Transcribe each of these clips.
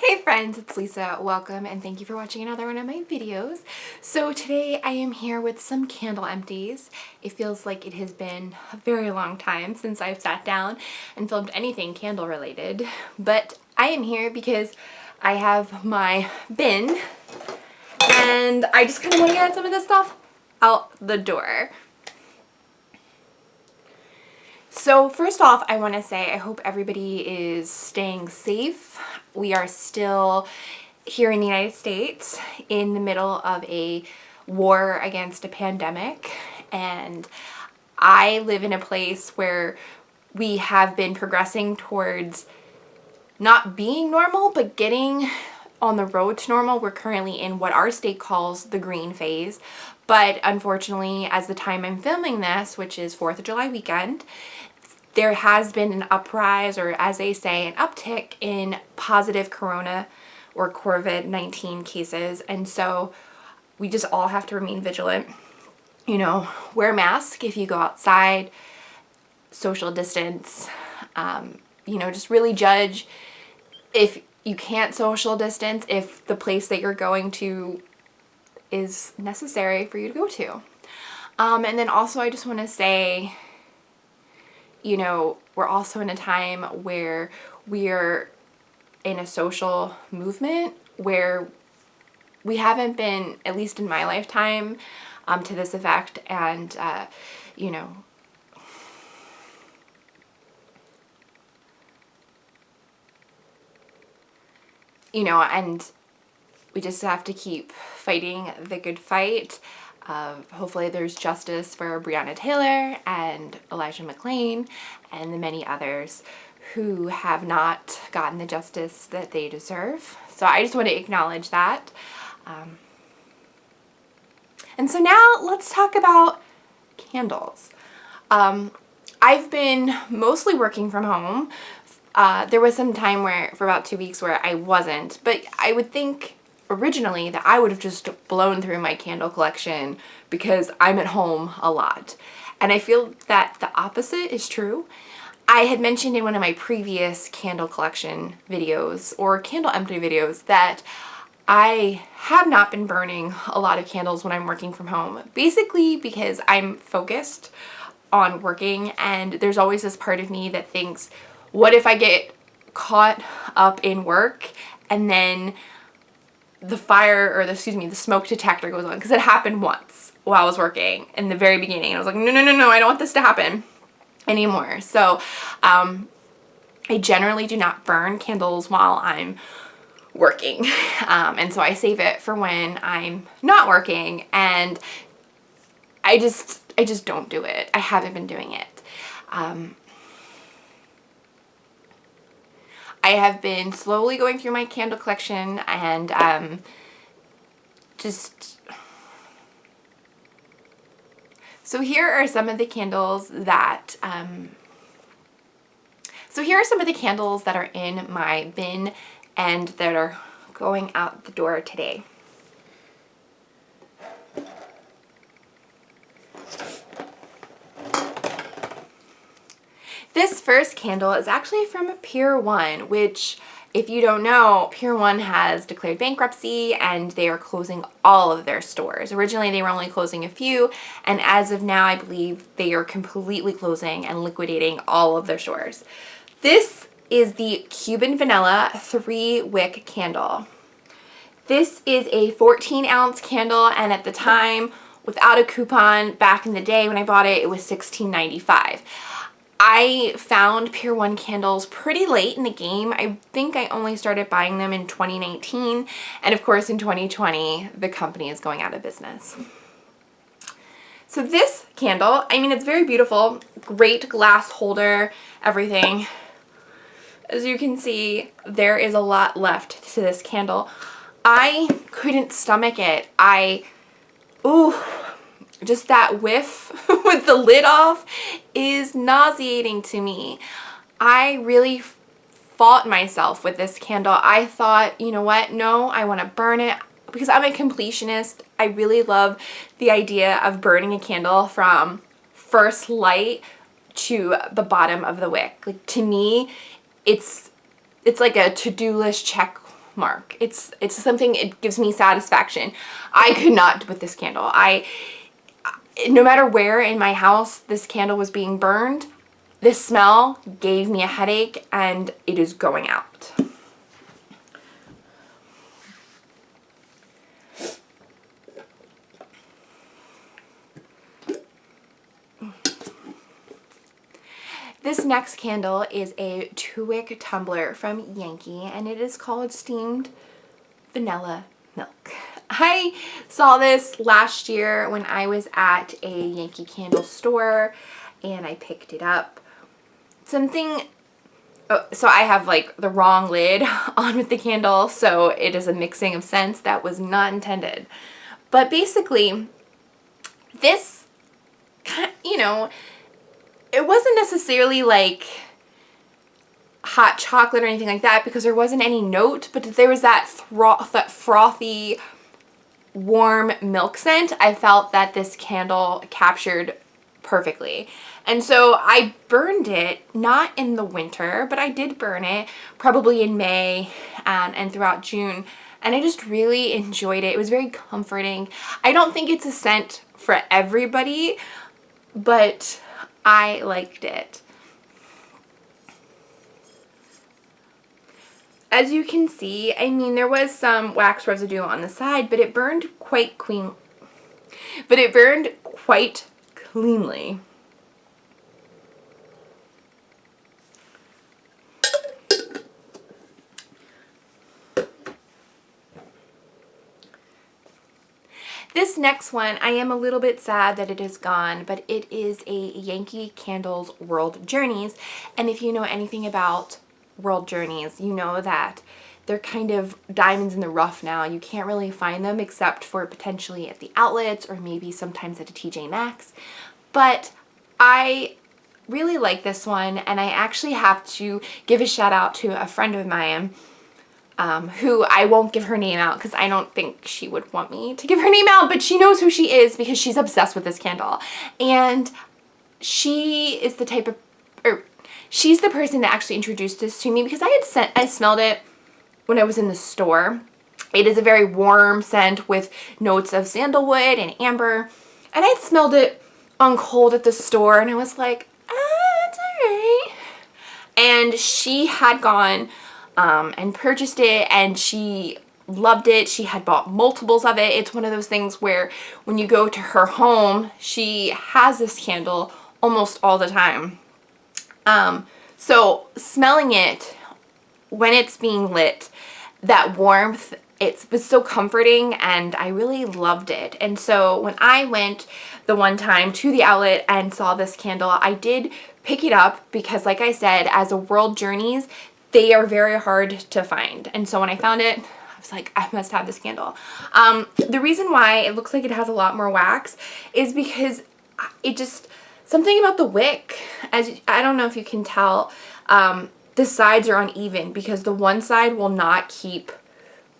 Hey friends, it's Lisa. Welcome and thank you for watching another one of my videos. So today I am here with some candle empties. It feels like it has been a very long time since I've sat down and filmed anything candle related, but I am here because I have my bin and I just kind of want to get some of this stuff out the door. So first off, I want to say I hope everybody is staying safe. We are still here in the United States in the middle of a war against a pandemic, and I live in a place where we have been progressing towards not being normal, but getting on the road to normal. We're currently in what our state calls the green phase, but unfortunately, as the time I'm filming this, which is 4th of July weekend, there has been an uprise, or as they say, an uptick in positive corona or COVID-19 cases. And so we just all have to remain vigilant. You know, wear a mask if you go outside, social distance, just really judge if you can't social distance, if the place that you're going to is necessary for you to go to. And then also I just want to say, we're also in a time where we're in a social movement where we haven't been, at least in my lifetime, to this effect. And, and we just have to keep fighting the good fight. Hopefully there's justice for Breonna Taylor and Elijah McClain and the many others who have not gotten the justice that they deserve. So I just want to acknowledge that. And so now let's talk about candles. I've been mostly working from home. There was some time for about 2 weeks where I wasn't, but I would think originally that I would have just blown through my candle collection because I'm at home a lot. And I feel that the opposite is true. I had mentioned in one of my previous candle collection videos or candle empty videos that I have not been burning a lot of candles when I'm working from home, basically because I'm focused on working, and there's always this part of me that thinks, what if I get caught up in work and then the smoke detector goes on? Because it happened once while I was working in the very beginning. I was like, no, I don't want this to happen anymore. So I generally do not burn candles while I'm working. And so I save it for when I'm not working, and I just don't do it. I haven't been doing it. I have been slowly going through my candle collection and so here are some of the candles that are in my bin and that are going out the door today. This first candle is actually from Pier 1, which, if you don't know, Pier 1 has declared bankruptcy and they are closing all of their stores. Originally, they were only closing a few, and as of now, I believe they are completely closing and liquidating all of their stores. This is the Cuban Vanilla 3-wick candle. This is a 14-ounce candle, and at the time, without a coupon, back in the day when I bought it, it was $16.95. I found Pier 1 candles pretty late in the game. I think I only started buying them in 2019, and of course in 2020 the company is going out of business. So this candle, it's very beautiful, great glass holder, everything. As you can see, there is a lot left to this candle. I couldn't stomach it. Just that whiff with the lid off is nauseating to me. I really fought myself with this candle. I thought, you know what? No, I want to burn it because I'm a completionist. I really love the idea of burning a candle from first light to the bottom of the wick. Like, to me, it's like a to-do list check mark. It's something, it gives me satisfaction. I could not with this candle. No matter where in my house this candle was being burned, this smell gave me a headache, and it is going out. This next candle is a 2-wick tumbler from Yankee, and it is called Steamed Vanilla Milk. I saw this last year when I was at a Yankee candle store, and I picked it up. So I have like the wrong lid on with the candle, so it is a mixing of scents that was not intended. But basically, this, you know, it wasn't necessarily like hot chocolate or anything like that, because there wasn't any note, but there was that frothy, warm milk scent. I felt that this candle captured perfectly. And so I burned it, not in the winter, but I did burn it probably in May and throughout June. And I just really enjoyed it. It was very comforting. I don't think it's a scent for everybody, but I liked it. As you can see, I mean, there was some wax residue on the side, but it burned quite cleanly. This next one, I am a little bit sad that it is gone, but it is a Yankee Candles World Journeys. And if you know anything about World Journeys, you know that they're kind of diamonds in the rough now. You can't really find them except for potentially at the outlets or maybe sometimes at a TJ Maxx. But I really like this one, and I actually have to give a shout out to a friend of mine who I won't give her name out because I don't think she would want me to give her name out, but she knows who she is because she's obsessed with this candle. And she is the type of, she's the person that actually introduced this to me, because I smelled it when I was in the store. It is a very warm scent with notes of sandalwood and amber. And I smelled it on cold at the store, and I was like, it's alright. And she had gone and purchased it, and she loved it. She had bought multiples of it. It's one of those things where when you go to her home, she has this candle almost all the time. So smelling it when it's being lit, that warmth, it was so comforting, and I really loved it. And so when I went the one time to the outlet and saw this candle, I did pick it up because, like I said, as a World Journeys, they are very hard to find. And so when I found it, I was like, I must have this candle. The reason why it looks like it has a lot more wax is because it just, something about the wick, I don't know if you can tell, the sides are uneven because the one side will not keep,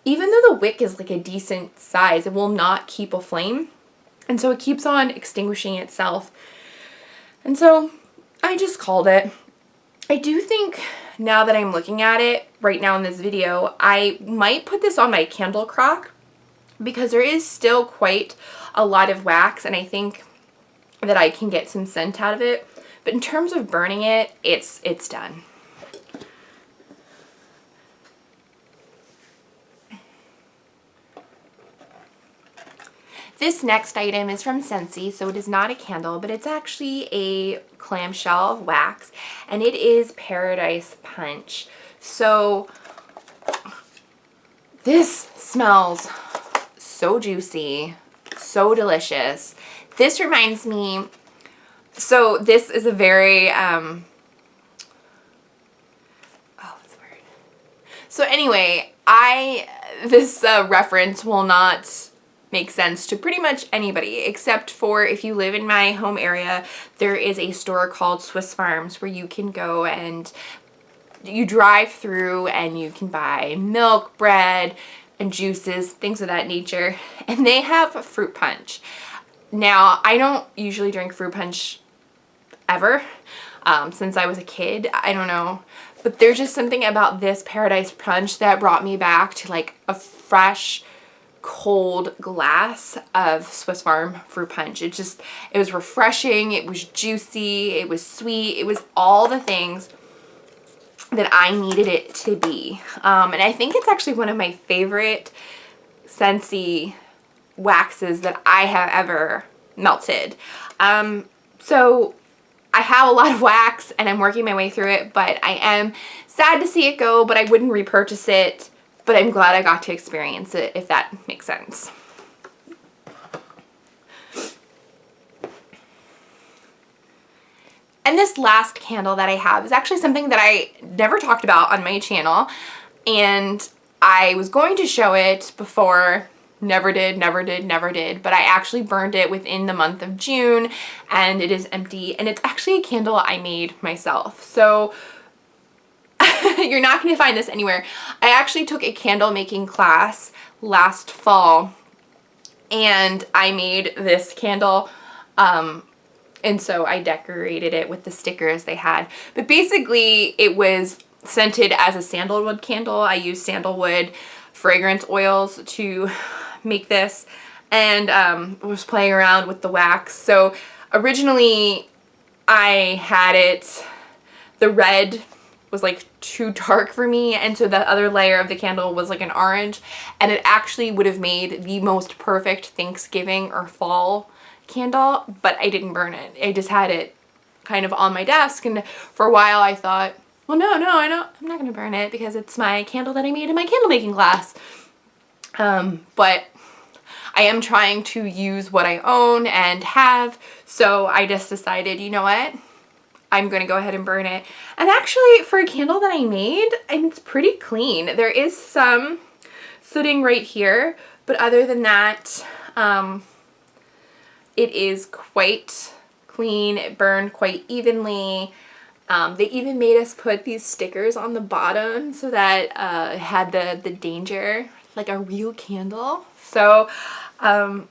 even though the wick is like a decent size, it will not keep a flame. And so it keeps on extinguishing itself. And so I just called it. I do think, now that I'm looking at it right now in this video, I might put this on my candle crock because there is still quite a lot of wax, and I think that I can get some scent out of it. But in terms of burning it, it's done. This next item is from Scentsy, so it is not a candle, but it's actually a clamshell of wax, and it is Paradise Punch. So this smells so juicy, so delicious. This reminds me, so this is a very, oh, that's weird. So anyway, this reference will not make sense to pretty much anybody, except for if you live in my home area, there is a store called Swiss Farms where you can go and you drive through and you can buy milk, bread, and juices, things of that nature, and they have fruit punch. Now, I don't usually drink fruit punch ever, since I was a kid, I don't know, But there's just something about this Paradise Punch that brought me back to like a fresh, cold glass of Swiss Farm fruit punch. It was refreshing, it was juicy, it was sweet, it was all the things that I needed it to be. And I think it's actually one of my favorite Scentsy waxes that I have ever melted. So I have a lot of wax and I'm working my way through it, but I am sad to see it go, but I wouldn't repurchase it, but I'm glad I got to experience it, if that makes sense. And this last candle that I have is actually something that I never talked about on my channel, and I was going to show it before. Never did, but I actually burned it within the month of June, and it is empty, and it's actually a candle I made myself. So you're not going to find this anywhere. I actually took a candle making class last fall, and I made this candle, and so I decorated it with the stickers they had. But basically, it was scented as a sandalwood candle. I used sandalwood fragrance oils to make this, and was playing around with the wax. So originally I had it, the red was like too dark for me, and so the other layer of the candle was like an orange, and it actually would have made the most perfect Thanksgiving or fall candle, but I didn't burn it. I just had it kind of on my desk, and for a while I thought, well, no, I'm not gonna burn it because it's my candle that I made in my candle making class. But I am trying to use what I own and have, so I just decided, you know what? I'm going to go ahead and burn it. And actually, for a candle that I made, it's pretty clean. There is some sooting right here, but other than that, it is quite clean. It burned quite evenly. They even made us put these stickers on the bottom so that it had the danger, like a real candle. So I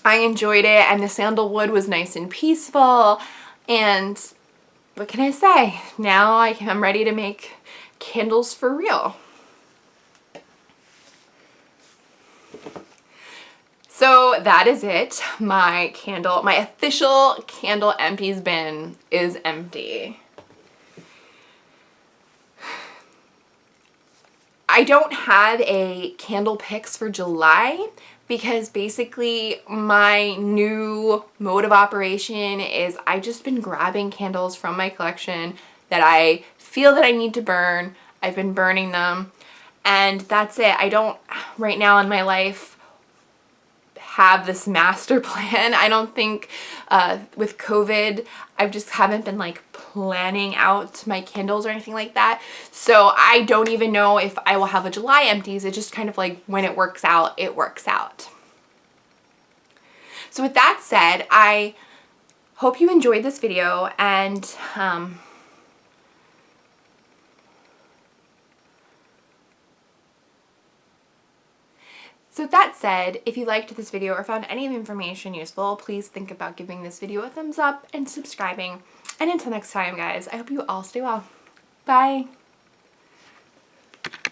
enjoyed it, and the sandalwood was nice and peaceful, and what can I say? Now I'm ready to make candles for real. So that is it. My official candle empties bin is empty. I don't have a candle picks for July because basically my new mode of operation is I've just been grabbing candles from my collection that I feel that I need to burn. I've been burning them, and that's it. I don't, right now in my life, have this master plan. I don't think with COVID, I just haven't been like planning out my candles or anything like that. So I don't even know if I will have a July empties. It's just kind of like when it works out, it works out. So with that said, I hope you enjoyed this video, and so with that said, if you liked this video or found any of the information useful, please think about giving this video a thumbs up and subscribing. And until next time, guys, I hope you all stay well. Bye.